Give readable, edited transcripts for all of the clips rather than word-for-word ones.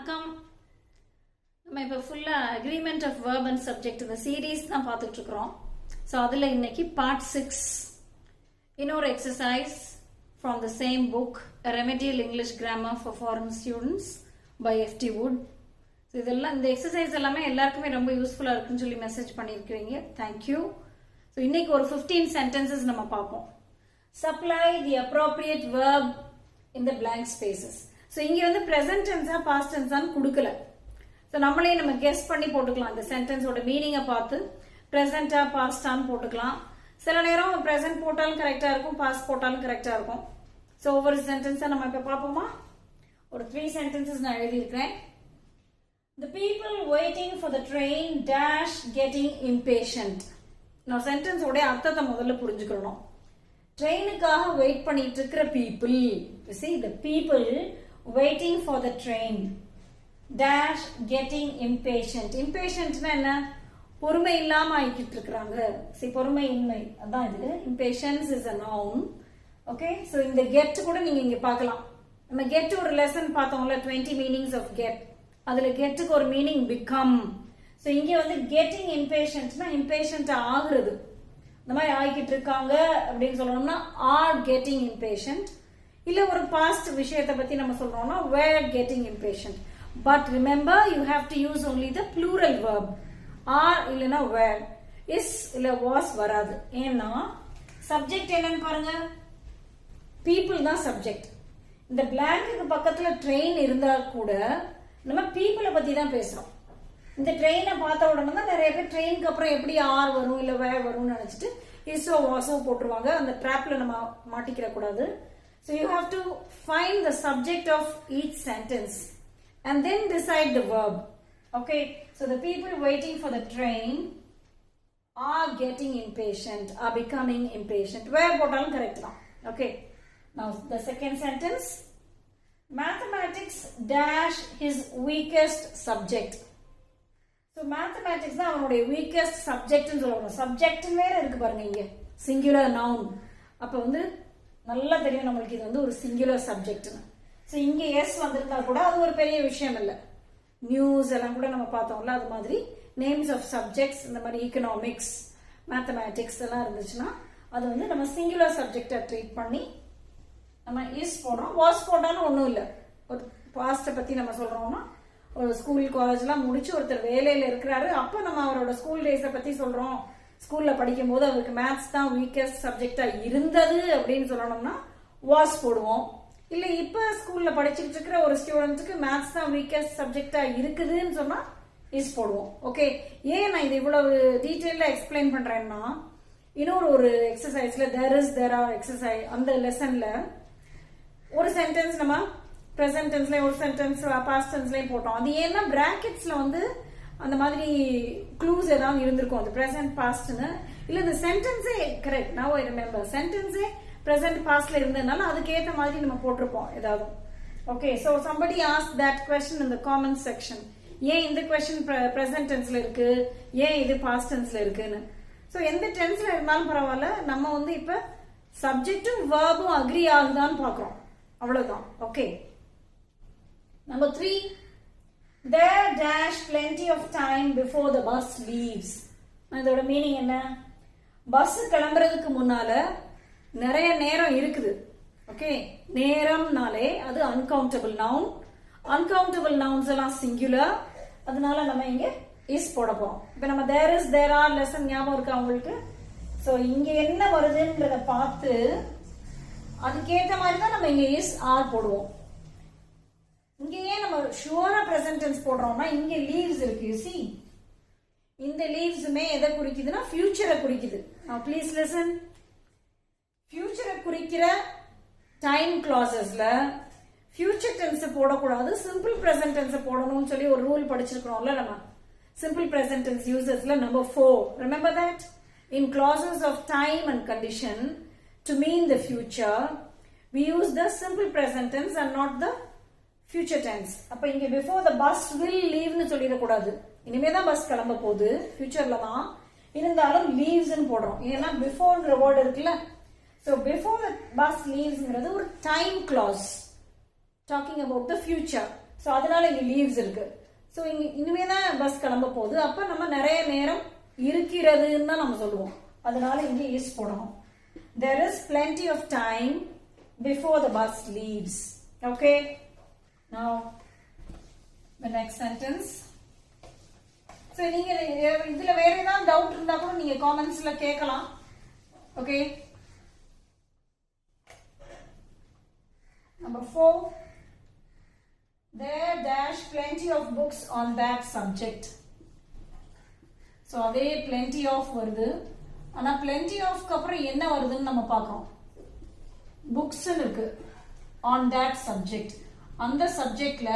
வணக்கம். நம்ம இப்போ ஃபுல்லாக agreement of verb and subject இந்த சீரீஸ் தான் பார்த்துட்டு இருக்கிறோம். ஸோ அதில் இன்னைக்கு பார்ட் 6 இன்னொரு exercise from the same book remedial English grammar for foreign students by F T Wood. So இதெல்லாம் இந்த எக்ஸசைஸ் எல்லாமே எல்லாருக்குமே ரொம்ப யூஸ்ஃபுல்லாக இருக்குன்னு சொல்லி மெசேஜ் பண்ணியிருக்கிறீங்க. தேங்க்யூ. ஸோ இன்னைக்கு ஒரு 15 sentences நம்ம பார்ப்போம். Supply the appropriate verb in the blank spaces. So இங்கே வந்து ப்ரெசன்ட் டென்ஸா பாஸ்ட் டென்ஸான்னு கொடுக்கல. ஸோ நம்மளே நம்ம கெஸ் பண்ணி போட்டுக்கலாம். இந்த சென்டென்ஸோட மீனிங்கை பார்த்து ப்ரெசென்டா பாஸ்டான்னு போட்டுக்கலாம். சில நேரம் ப்ரெசென்ட் போட்டாலும் கரெக்டாக இருக்கும், பாஸ்ட் போட்டாலும் கரெக்டாக இருக்கும். ஸோ ஒவ்வொரு சென்டென்ஸை நம்ம இப்போ பார்ப்போமா? ஒரு 3 sentences நான் எழுதியிருக்கிறேன். The people waiting for the train dash getting impatient. நான் சென்டென்ஸோட அர்த்தத்தை முதல்ல புரிஞ்சுக்கணும். ட்ரெயினுக்காக வெயிட் பண்ணிட்டு இருக்கிற people, see the people waiting for the train dash getting impatient. impatientனா என்ன? பொறுமை இல்லாம ஆயிக்கிட்டு இருக்கிறாங்க. see பொறுமை இன்மை அதான் இது. impatience is a noun. okay, so இந்த get கூட நீங்க இங்க பார்க்கலாம். நம்ம get ஒரு லெசன் பார்த்தோம்ல 20 meanings of get. அதுல getக்கு ஒரு மீனிங் become. so இங்க வந்து getting impatientனா impatient ஆகுறது. இந்த மாதிரி ஆகிக்கிட்டு இருக்காங்க அப்படின்னு சொல்லணும்னா are getting impatient. இல்ல ஒரு பாஸ்ட் விஷயத்தை பத்தி நம்ம சொல்றோம்னா were getting impatient. But remember you have to use only the plural verb. are இல்லனா were. is இல்ல was வராது. ஏன்னா சப்ஜெக்ட் என்னன்னு பாருங்க, people தான் சப்ஜெக்ட். இந்த blank பக்கத்துல ட்ரெயின் இருந்தா கூட நம்ம people பத்தி தான் பேசுறோம். இந்த ட்ரெயினை பார்த்த உடனே தான் நிறைய பேர் ட்ரெயினுக்கு அப்புறம் எப்படி ஆர் வரும் இல்ல வேர் வரும்னு நினைச்சிட்டு இஸ்ஓ வாசோ போட்டுருவாங்க. அந்த ட்ராப்ல நம்ம மாட்டிக்கிற கூடாது. So you have to find the subject of each sentence and then decide the verb. Okay, so the people waiting for the train are getting impatient, are becoming impatient. Where போட்டாலும் கரெக்ட் தான். Okay, now the second sentence, mathematics dash his weakest subject. So mathematics தான் அவனுடைய weakest subject ன்னு சொல்லுவாங்க. subject வேற இருக்கு பாருங்க இங்க, singular noun. அப்ப வந்து நல்லா தெரியும் நம்மளுக்கு இது வந்து ஒரு singular subjectனு. ஸோ இங்க எஸ் வந்திருந்தா கூட அது ஒரு பெரிய விஷயம் இல்லை. நியூஸ் எல்லாம் கூட நம்ம பார்த்தோம்ல, அது மாதிரி நேம்ஸ் ஆஃப் சப்ஜெக்ட்ஸ் இந்த மாதிரி economics, மேத்தமேட்டிக்ஸ் எல்லாம் இருந்துச்சுன்னா அது வந்து நம்ம சிங்குலர் சப்ஜெக்டை ட்ரீட் பண்ணி நம்ம இஸ் போடுறோம். வாஸ் போட்டாலும் ஒன்றும் இல்லை. ஒரு பாஸ்ட்டை பற்றி நம்ம சொல்கிறோம்னா ஒரு ஸ்கூல் காலேஜ்லாம் முடிச்சு ஒருத்தர் வேலையில் இருக்கிறாரு, அப்போ நம்ம அவரோட ஸ்கூல் டேஸை பற்றி சொல்கிறோம். ஸ்கூலில் படிக்கும் போது அவருக்கு மேத்ஸ் தான் வீக்கஸ்ட் சப்ஜெக்டாக இருந்தது அப்படின்னு சொல்லணும்னா வாஸ் போடுவோம். இல்லை இப்போ ஸ்கூலில் படிச்சுட்டு இருக்கிற ஒரு ஸ்டூடெண்ட்டுக்கு மேத்ஸ் தான் வீக்கஸ்ட் சப்ஜெக்டாக இருக்குதுன்னு சொன்னால் இஸ் போடுவோம். ஓகே, ஏன் நான் இது இவ்வளவு டீட்டெயிலாக எக்ஸ்பிளைன் பண்ணுறேன்னா, இன்னொரு ஒரு எக்ஸசைஸில் there is there are exercise அந்த லெசனில் ஒரு சென்டென்ஸ் நம்ம ப்ரெசன்ட் டென்ஸ்லயும் ஒரு சென்டென்ஸ் பாஸ்ட் டென்ஸ்லயும் போட்டோம். அது ஏன்னா பிராக்கெட்ஸ்ல வந்து அந்த மாதிரி க்ளூஸ் ஏதாவது இருந்திருக்கும், அது ப்ரெசன்ட் பாஸ்ட்னு. இல்ல இந்த சென்டென்ஸே கரெக்ட், நவ் ஐ ரிமெம்பர், சென்டென்ஸே ப்ரெசன்ட் பாஸ்ட்ல இருந்ததுனால அதுக்கேற்ற மாதிரி நம்ம போட்டிருப்போம் ஏதாவது. Okay, so somebody ask that question in the comment section. ஏன் இந்த கொஸ்டின் ப்ரெசன்ட் டென்ஸ்ல இருக்கு, ஏன் இது பாஸ்ட் டென்ஸ்ல இருக்குன்னு. ஸோ எந்த டென்ஸ்ல இருந்தாலும் பரவாயில்ல, நம்ம வந்து இப்ப சப்ஜெக்டும் வேர்பும் அக்ரி ஆகுதான்னு பாக்குறோம், அவ்வளவுதான். Okay, number 3, there dash plenty of time before the bus leaves. இதோட மீனிங் என்ன? பஸ் கிளம்புறதுக்கு முன்னால நிறைய நேரம் இருக்குது. ஓகே, நேரம்னாலே அது அன்கவுண்டபிள் நவுன். அன்கவுண்டபிள் நவுன்ஸ் எல்லாம் சிங்குலர், அதனால நம்ம இங்க இஸ் போட போறோம். இப்ப நம்ம there is there are lesson ஞாபகம் இருக்கா உங்களுக்கு? சோ இங்க என்ன வருதுன்றத பார்த்து அதுக்கேற்ற மாதிரி தான் நம்ம இங்க இஸ் ஆர் போடுவோம். இங்க ஏன் நம்ம ஷுவரா பிரசன்ட் டென்ஸ் போடுறோம்னா இங்க லீவ்ஸ் இருக்கு. யூ see, இந்த லீவ்ஸுமே எதை குறிக்குதுன்னா ஃபியூச்சரை குறிக்குது. now please listen, ஃபியூச்சரை குறிக்கிற டைம் கிளாஸஸ்ல ஃபியூச்சர் டென்ஸ் போடக்கூடாது, சிம்பிள் பிரசன்ட் டென்ஸ் போடணும்னு சொல்லி ஒரு ரூல் படிச்சிருக்கிறோம்ல நம்ம. சிம்பிள் பிரசன்ட் டென்ஸ் யூசஸ்ல number 4, remember that in clauses of time and condition to mean the future we use the simple present tense and not the future tense. அப்ப இங்க before the bus will leave னு சொல்லிட கூடாது. இனிமே தான் bus கிளம்ப போகுது, ஃபியூச்சர்ல தான், இருந்தாலும் leaves னு போடுறோம். ஏன்னா பிஃபோர்ன்ற வேர்ட் இருக்குல்ல. so before the bus leavesங்கிறது ஒரு time clause talking about the future. So அதனால இங்கே லீவ்ஸ் இருக்கு. ஸோ இங்கே இனிமே தான் பஸ் கிளம்ப போகுது. அப்போ நம்ம நிறைய நேரம் இருக்கிறதுன்னு தான் நம்ம சொல்லுவோம். அதனால இங்கே இஸ் போடணும். There is plenty of time before the bus leaves. Okay? Now, the next sentence. So, நீங்க இதுல வேற ஏதாவது டவுட் இருந்தா கூட நீங்க காமெண்ட்ஸ்ல கேட்கலாம். Okay. Number 4. There dash plenty of books on that subject. So, அதே plenty of வருது. ஆனா plenty of க்கு அப்புறம் என்ன வருதுன்னு நம்ம பார்க்கறோம். books இருக்கு on that subject. அந்த சப்ஜெக்ட்ல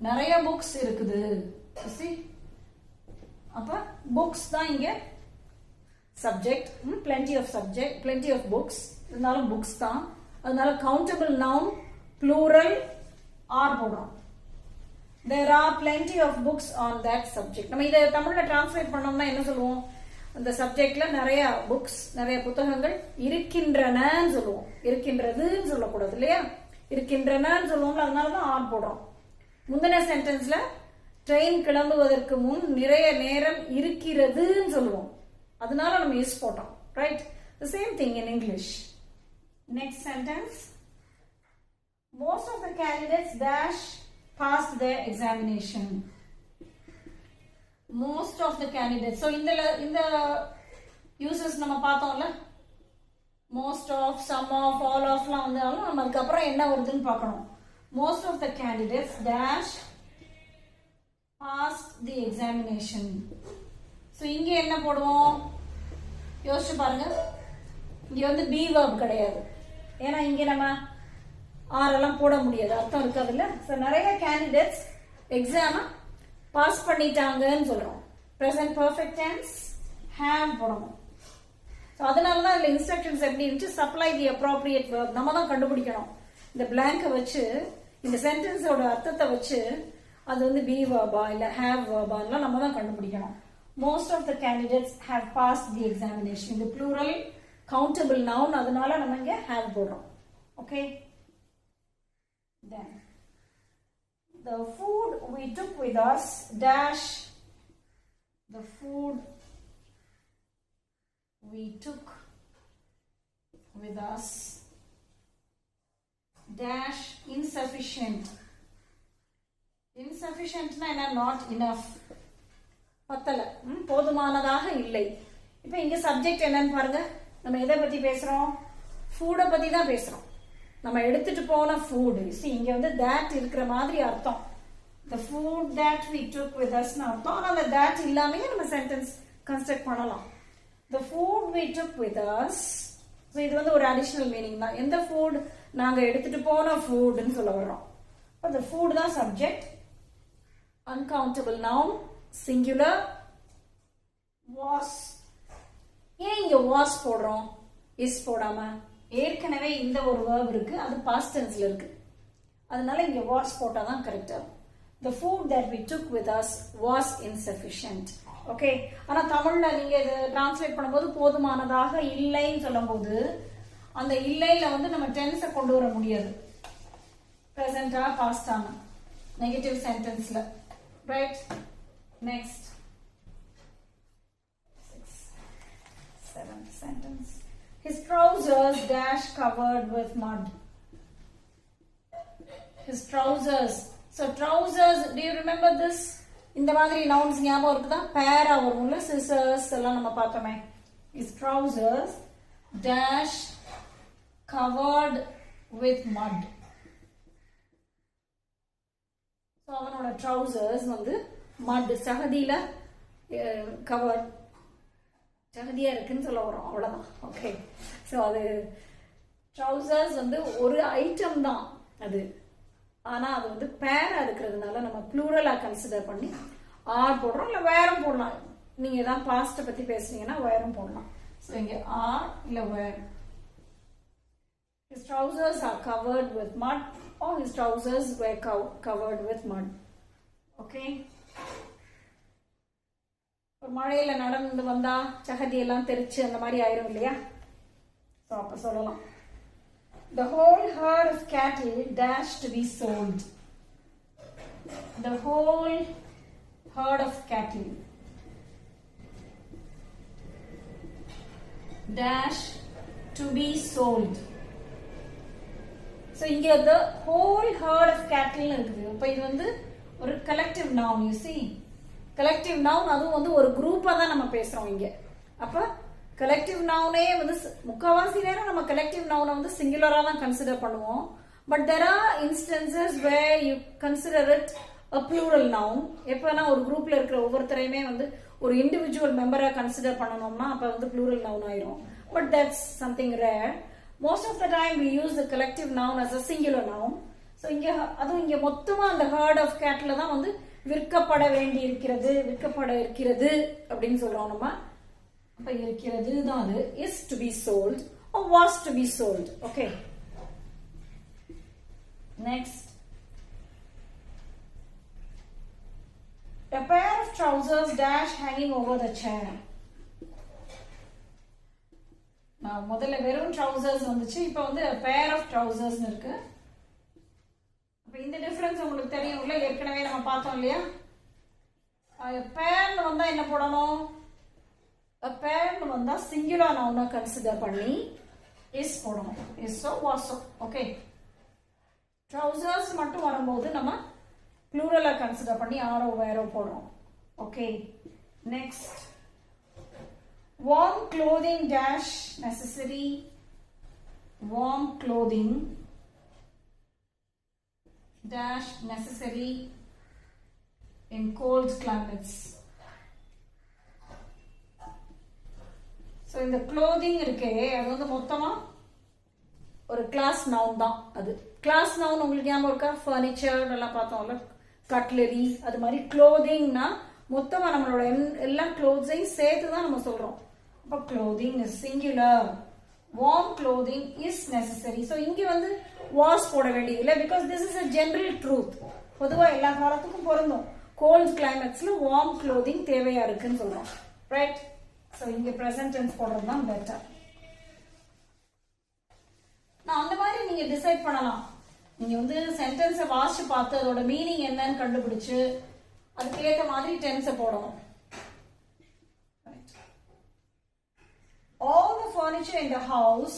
நிறைய books இருக்குது. see அப்ப books தான் இங்க subject. plenty of subject, plenty of books. இதனால books தான். அதனால countable noun plural are போடுறோம். There are plenty of books on that subject. நம்ம இத தமிழ்ல டிரான்ஸ்லேட் பண்ணோம்னா என்ன சொல்லுவோம்? அந்த சப்ஜெக்ட்ல நிறைய புக்ஸ், நிறைய புத்தகங்கள் இருக்கின்றனன்னு சொல்லுவோம். இருக்கின்றதுன்னு சொல்லக்கூடாது இல்லையா? இருக்கின்றனன்னு சொல்லுவோம்ல, அதனாலதான் ஆன் போடுறோம். முந்தின சென்டென்ஸ்ல ட்ரெயின் கிளம்புவதற்கு முன் நிறைய நேரம் இருக்கிறதுன்னு சொல்லுவோம். அதனால நம்ம இஸ் போட்டோம். Right? The same thing in English. Next sentence. Most of the candidates dash passed their examination. Most of the candidates. So இந்த uses நம்ம பார்த்தோம்ல, most of, some of, all of லாம் வந்தாலும் நம்ம அதுக்கு அப்புறம் என்ன வருதுன்னு பார்க்கணும். Most of the candidates dash passed the examination. So இங்க என்ன போடுவோம்? யோசிச்சு பாருங்க. இங்க வந்து be verb கிடையாது. ஏன்னா இங்க நம்ம ஆரெல்லாம் போட முடியாது, அர்த்தம் இருக்காதுல்ல. ஸோ நிறைய கேண்டிடேட்ஸ் எக்ஸாமை பாஸ் பண்ணிட்டாங்கன்னு சொல்றோம். ப்ரெசன்ட் பர்ஃபெக்ட் டென்ஸ் ஹேவ் போடணும். ஸோ அதனால தான் இதில் இன்ஸ்ட்ரக்ஷன்ஸ் எப்படி இருந்துச்சு? சப்ளை தி அப்ராப்ரியேட் வேர்ப். நம்ம தான் கண்டுபிடிக்கணும். இந்த பிளாங்கை வச்சு, இந்த சென்டென்ஸோட அர்த்தத்தை வச்சு அது வந்து பி வேர்பா இல்லை ஹேவ் வேர்பான்லாம் நம்ம தான் கண்டுபிடிக்கணும். Most of the candidates have passed the examination. இந்த ப்ளூரல் கவுண்டபிள் நவுன், அதனால நம்ம இங்கே ஹேவ் போடுறோம். Okay. Then the food we took with us dash, the food we took with us dash insufficient. Insufficient na enna? Not enough. பத்தல, போதுமானதாக இல்லை. இப்போ இங்க சப்ஜெக்ட் என்னன்னு பாருங்க. நம்ம எதை பத்தி பேசுறோம்? ஃபுட்டை பத்தி தான் பேசுறோம். நம்ம எடுத்துட்டு போன ஃபுட். இங்க வந்து that இருக்கிற மாதிரி அர்த்தம். The food that we took with us னு அர்த்தம். ஆனா அந்த that இல்லாமயே நம்ம சென்டென்ஸ் கன்ஸ்ட்ரக்ட் பண்ணலாம். The food we took with us. So இது வந்து ஒரு அடிஷனல் மீனிங் தான். எந்த ஃபுட்? நாங்க எடுத்துட்டு போன ஃபுட்னு சொல்ல வரோம். அப்ப the food தான் subject. uncountable noun singular was. ஏன் இங்க was போடுறோம் is போடாம? ஏற்கனவே இந்த ஒரு verb இருக்கு, அது past tenseல இருக்கு. அதனால இங்க was போட்டா தான் கரெக்ட்டா. The food that we took with us was insufficient. Okay. ஆனா தமிழ்ல நீங்க இத டிரான்ஸ்லேட் பண்ணும்போது போதுமானதாக இல்லைன்னு சொல்லும்போது அந்த இல்லைல வந்து நம்ம டென்ஸை கொண்டு வர முடியாது. பிரசன்டா பாஸ்டான நெகட்டிவ் சென்டென்ஸ்ல. Right? Next 7th sentence. His trousers dash covered with mud. His trousers. So trousers, do you remember this? இந்த மாதிரி nouns ஞாபகம் இருக்குதா? பேரா வரும்ல, scissors எல்லாம் நம்ம பார்த்தோமே. His trousers dash covered with mud. So அவனோட trousers வந்து mud, சகதியில covered, சகதியா இருக்குன்னு சொல்ல வரோம். அவ்வளவுதான். ஓகே. ஸோ அது ட்ரௌசர்ஸ் வந்து ஒரு ஐட்டம் தான் அது. ஆனா அது வந்து பேரா இருக்கிறதுனால நம்ம ப்ளூரலா கன்சிடர் பண்ணி ஆர் போடுறோம். இல்லை வேறும் போடலாம். நீங்க ஏதாவது பாஸ்ட பத்தி பேசுனீங்கன்னா வேறும் போடலாம். ஸோ இங்க ஆர் இல்ல வேர். His trousers are covered with mud or his trousers were covered with mud. Okay. மழையில நடந்து வந்தா சகதி எல்லாம் தெரிச்சு அந்த மாதிரி ஆயிரும் இல்லையா? சோ அப்ப சொல்லலாம். The whole herd of cattle dashed to be sold. the whole herd of cattle dash to be sold. So இங்க the whole herd of cattle இருக்குது. அப்ப இது வந்து ஒரு collective noun. You see, collective noun அதுவும் வந்து ஒரு குரூப்பா தான் நம்ம பேசுறோம் இங்க. அப்ப collective noun-ஏ வந்து முக்காவாசி நேரம் நம்ம collective noun வந்து சிங்குலரா தான் கன்சிடர் பண்ணுவோம். But there are instances where you consider it a plural noun. எப்பனா ஒரு குரூப்ல இருக்கிற ஒவ்வொருத்தரையுமே வந்து ஒரு இண்டிவிஜுவல் மெம்பரா கன்சிடர் பண்ணனும்னா அப்ப வந்து plural noun ஆயிரும். But that's something rare. Most of the time we use the collective noun as a singular noun. So இங்க மொத்தமா அந்த herd of cattle தான் வந்து விற்கப்பட வேண்டி இருக்கிறது, விற்கப்பட இருக்கிறது அப்படினு சொல்றோம் நம்ம. அப்ப இருக்கிறது தான் அது is to be sold or was to be sold. Okay. Next. A pair of trousers dash hanging over the chair. முதல்ல வெறும் trousers வந்துச்சு, இப்போ வந்து a pair of trousers இருக்கு. அப்ப இந்த டிஃபரன்ஸ் உங்களுக்கு தெரியும்ல, ஏற்கனவே நம்ம பார்த்தோம் இல்லையா? pair வந்தா என்ன போடணும்? a pair வந்தா singular noun கன்சிடர் பண்ணி is போடணும். is so was so. Okay. trousers மட்டும் வரும்போது நம்ம plural கன்சிடர் பண்ணி ஆரோ வேரோ போடுறோம். Okay. Next. Warm clothing dash necessary. Warm clothing dash necessary in cold climates. So இந்த clothing இருக்கே அது வந்து மொத்தமா ஒரு கிளாஸ் நவுன் தான். அது கிளாஸ் நவுன் உங்களுக்கு ஞாபகம் இருக்கா? ஃபர்னிச்சர் எல்லாம் பார்த்தோம்ல, கட்லரி, அது மாதிரி clothingனா மொத்தமா நம்மளோட எல்லா clothesையும் சேர்த்து தான் நம்ம சொல்றோம். அப்ப clothing is singular. Warm clothing is necessary. So இங்க வந்து was போட வேண்டியதில்லை because this is a general truth. பொதுவா எல்லா காலத்துக்கும் பொருந்தும். cold climatesல warm clothing தேவையா இருக்குன்னு சொல்றோம். Right? So இங்க present tense போடுறது தான் better. நான் அந்த மாதிரி நீங்க டிசைட் பண்ணலாம். நீங்க வந்து சென்டென்ஸை வாசிச்சு பார்த்து அதோட மீனிங் என்னன்னு கண்டுபிடிச்சு அதுக்கேற்ற மாதிரி டென்ஸை போடணும். All the furniture in the house,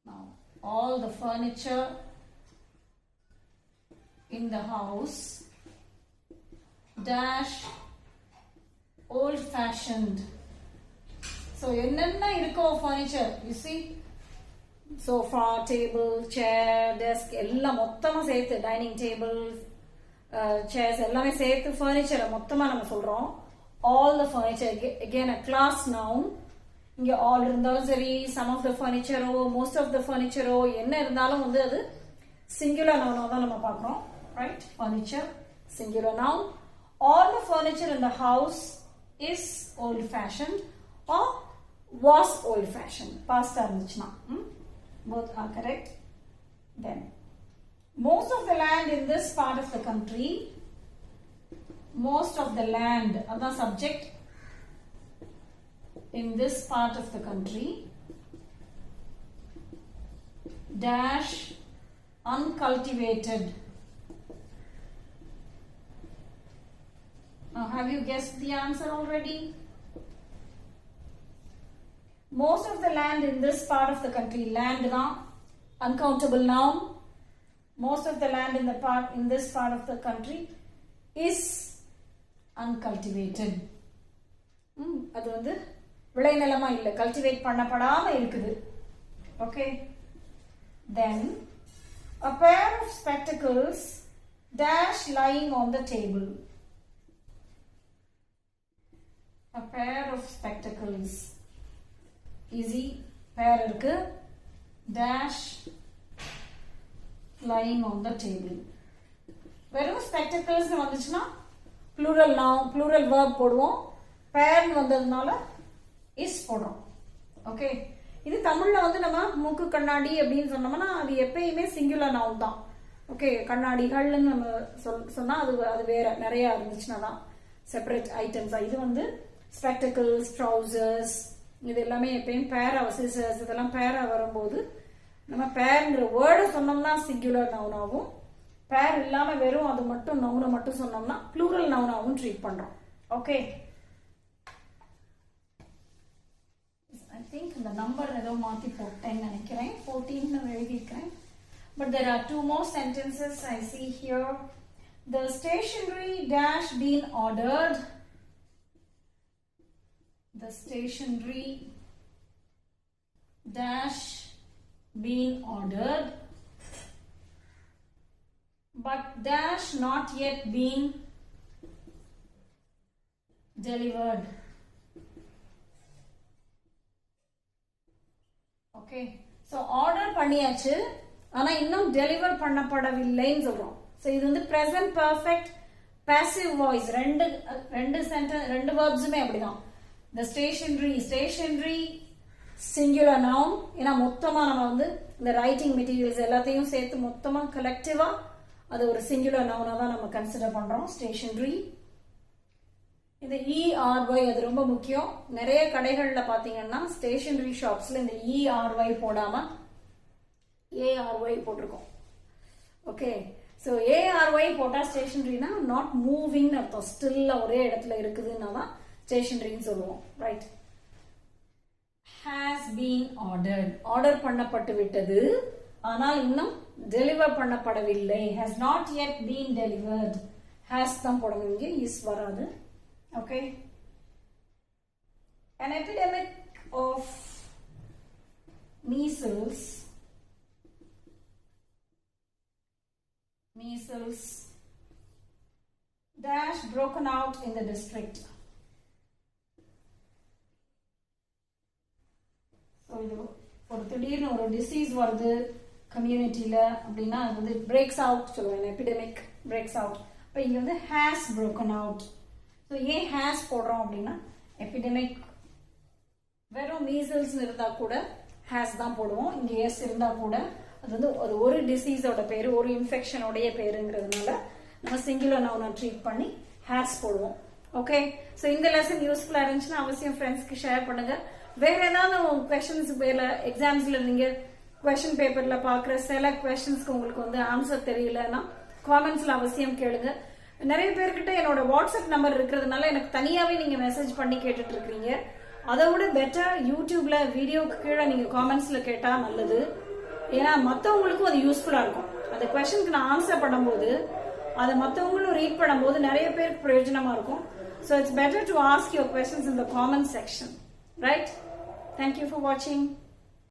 now all the furniture in the house dash old fashioned. So என்னென்ன இருக்கோ furniture, you see, sofa, table, chair, desk எல்லாம் மொத்தமா சேர்த்து, dining table, chairs எல்லாமே சேர்த்து furniture மொத்தமா நம்ம சொல்றோம். all the furniture, again a class noun. இங்க all இருந்தாலும் சரி, some of the furniture, most of the furniture என்ன இருந்தாலும் வந்து அது singular noun தான் நம்ம பார்க்கிறோம். Right? Furniture, singular noun. All the furniture in the house is old fashioned or was old fashioned. Past இருந்துச்சுனா both are correct. Then most of the land in this part of the country, most of the land, அதான் subject, in this part of the country dash uncultivated. Now have you guessed the answer already? Most of the land in this part of the country, land தான் uncountable noun. Most of the land in this part of the country is uncultivated. அது வந்து விளைநிலமா இல்ல, cultivate பண்ணப்படாம இருக்குது. Okay. Then a pair of spectacles dash lying on the table. A pair of spectacles, easy, pair இருக்கு, dash lying on the table. வெறும் spectacles வந்துச்சுன்னா plural noun, plural verb போடுவோம். pair வந்ததுனால is போடுறோம். ஓகே, இது தமிழ்ல வந்து நம்ம மூக்கு கண்ணாடி அப்படின்னு சொன்னோம்னா அது எப்பயுமே சிங்குலர் நவுன் தான். ஓகே, கண்ணாடிகள்னு நம்ம சொன்னா அது வேற நிறைய இருந்துச்சுன்னா தான் செப்பரேட் ஐட்டம்ஸா. இது வந்து ஸ்பெக்டக்கிள்ஸ், ட்ரௌசர்ஸ், இது எல்லாமே எப்பயும் பேரா, சிசர்ஸ், இதெல்லாம் பேரா வரும்போது நம்ம பேர்ங்கிற வேர்டை சொன்னோம்னா சிங்குலர் நவுன் ஆகும். பேர் இல்லாம வெறும் அது மட்டும் நவுனை மட்டும் சொன்னோம்னா ப்ளூரல் நவுனாவும் ட்ரீட் பண்றோம். Okay, I think the number ஏதோ மாத்தி போட்டேன்னு நினைக்கிறேன், 14 எழுதியிருக்கிறேன். But there are two more sentences I see here. The stationery dash been ordered. The stationery dash been ordered, but dash not yet been delivered. Okay, so order பண்ணியாச்சு, ஆனா இன்னும் deliver பண்ணப்படவில்லைன்னு சொல்றோம். So இது வந்து present perfect passive voice, ரெண்டு sentence ரெண்டு verbsமே அப்படிதான். The stationery singular noun, ஏன்னா மொத்தமா நம்ம வந்து இந்த ரைட்டிங் மெட்டீரியல்ஸ் எல்லாத்தையும் சேர்த்து மொத்தமா கலெக்டிவா அது ஒரு சிங்குலர் நவுனா தான் நம்ம கன்சிடர் பண்றோம். ஸ்டேஷனரி, இந்த ERY அது ரொம்ப முக்கியம். நிறைய கடைகள்ல பாத்தீங்கன்னா ஸ்டேஷனரி ஷாப்ஸ்ல இந்த ERY போடாம ARY போட்டிருக்கோம். ஓகே, ஸோ ARY போட்டா ஸ்டேஷனரினா நாட் மூவிங் அர்த்தம், ஸ்டில்ல ஒரே இடத்துல இருக்குதுன்னா தான் ஸ்டேஷனரின்னு சொல்லுவோம். Right, has been ordered, order பண்ணப்பட்டு விட்டது ஆனால் இன்னும் deliver பண்ணப்படவில்லை. has not yet been delivered, has தான் போடணும், இங்கே is வராது. Okay, an epidemic of measles dash broken out in the district. ஒரு திடீர்னு ஒரு டிசீஸ் வருது கம்யூனிட்டியில அப்படின்னா அது வந்து பிரேக்ஸ் அவுட் சொல்லுவாங்க, எபிடெமிக் பிரேக்ஸ் அவுட். இப்போ இங்க வந்து ஹேஸ் broken out. ஸோ ஏன் ஹேஸ் போடுறோம் அப்படின்னா எபிடெமிக் வெறும் மீசல்ஸ் இருந்தா கூட ஹேஸ் தான் போடுவோம். இங்க எஸ் இருந்தா கூட அது வந்து ஒரு டிசீஸோட பேரு, ஒரு இன்ஃபெக்ஷனோடைய பேருங்கிறதுனால நம்ம சிங்குலர் நவுனை ட்ரீட் பண்ணி ஹேஸ் போடுவோம். ஓகே, ஸோ இந்த லெசன் யூஸ்ஃபுல்லா இருந்துச்சுன்னா அவசியம் ஃப்ரெண்ட்ஸ்க்கு ஷேர் பண்ணுங்க. வேற ஏதாவது கொஸ்டின்ஸ் எக்ஸாம்ஸ்ல நீங்க கொஸ்டின் பேப்பர்ல பாக்குற சில கொஸ்டின்ஸ்க்கு உங்களுக்கு வந்து ஆன்சர் தெரியலன்னா காமெண்ட்ஸ்ல அவசியம் கேளுங்க. நிறைய பேர்கிட்ட என்னோட வாட்ஸ்அப் நம்பர் இருக்கிறதுனால எனக்கு தனியாவே நீங்க மெசேஜ் பண்ணி கேட்டுட்டு இருக்கீங்க. அதை விட பெட்டர் யூடியூப்ல வீடியோக்கு கீழே நீங்க காமெண்ட்ஸ்ல கேட்டா நல்லது. ஏன்னா மற்றவங்களுக்கும் அது யூஸ்ஃபுல்லா இருக்கும். அந்த கொஸ்டினுக்கு நான் ஆன்சர் பண்ணும்போது அதை மற்றவங்களும் ரீட் பண்ணும்போது நிறைய பேருக்கு பிரயோஜனமா இருக்கும். So it's better to ask your questions in the comment section, right? Thank you for watching.